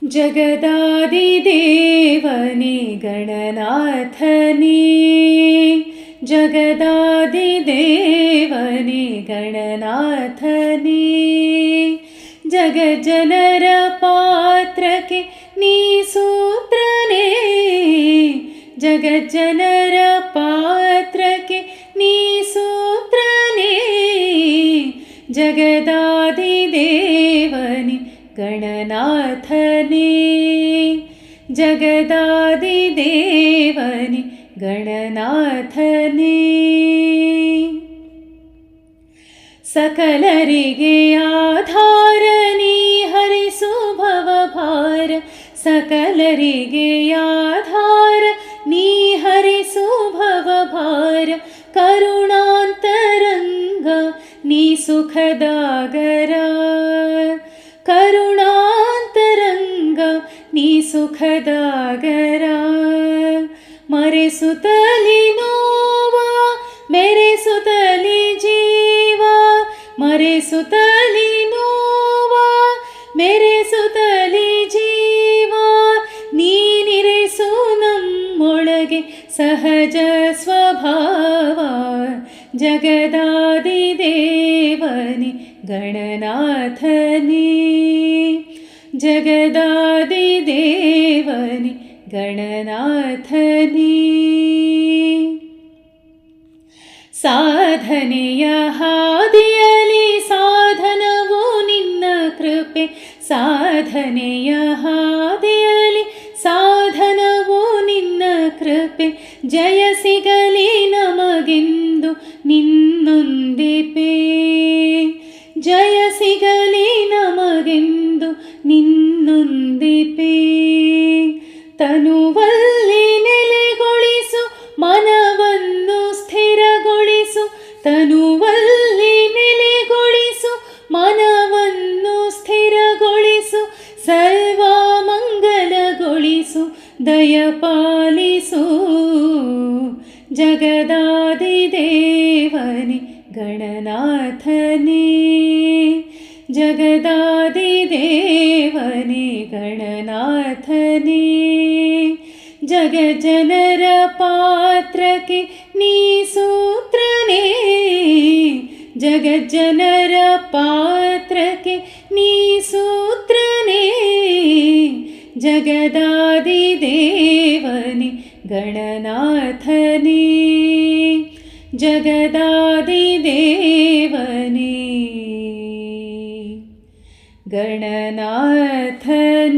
जगदादिदेवने गणनाथने जगदादिदेवने गणनाथने जगज्जनर पात्रके नी सूत्रने जगज्जनर पात्रके नी सूत्रने जगदादिदेवने गणनाथने जगदादिदेवने गणनाथने सकलरिगे आधार नी हरिसु भवभार सकलरिगे आधार नी हरिसु भवभार करुणान्तरंग नी सुखदागर करुणान्तरंग नी सुखदागर मरेसुतली नोवा मेरेसुतली जीवा मरेसुतली नोवा मेरेसुतली जीवा नीनिरेसु नम्मೊಳಗೆ सहज स्वभाव जगदादिदेवने गणनाथने जगदादिदेवने गणनाथने साधನೆಯ ಹಾದಿಯಲಿ ಸಾಧನವು ನಿನ್ನ ಕೃಪೆ ಸಾಧನೆಯ ಹಾದಿಯಲಿ ಸಾಧನವು ನಿನ್ನ ಕೃಪೆ ಜಯ ಸಿಗಲಿ ನಮಗೆಂದು ನಿನ್ನೊಂದಿಪೆ ಜಯ ಸಿಗಲಿ ನಮಗೆಂದು ನಿನ್ನೊಂದಿಪೆ ತನುವಲ್ಲಿ ನೆಲೆಗೊಳಿಸು ಮನವನ್ನು ಸ್ಥಿರಗೊಳಿಸು ತನುವಲ್ಲಿ ನೆಲೆಗೊಳಿಸು ಮನವನ್ನು ಸ್ಥಿರಗೊಳಿಸು ಸರ್ವ ಮಂಗಲಗೊಳಿಸು ದಯಪಾಲಿಸು ಜಗದಾದಿದೇವನೆ ಗಣನಾಥನೆ जगदादिदेवने गणनाथने जगज्जनर पात्रके नी सूत्रने जगज्जनर पात्रके नी सूत्रने जगदादिदेवने गणनाथने जगदादिदेवने गणनाथने।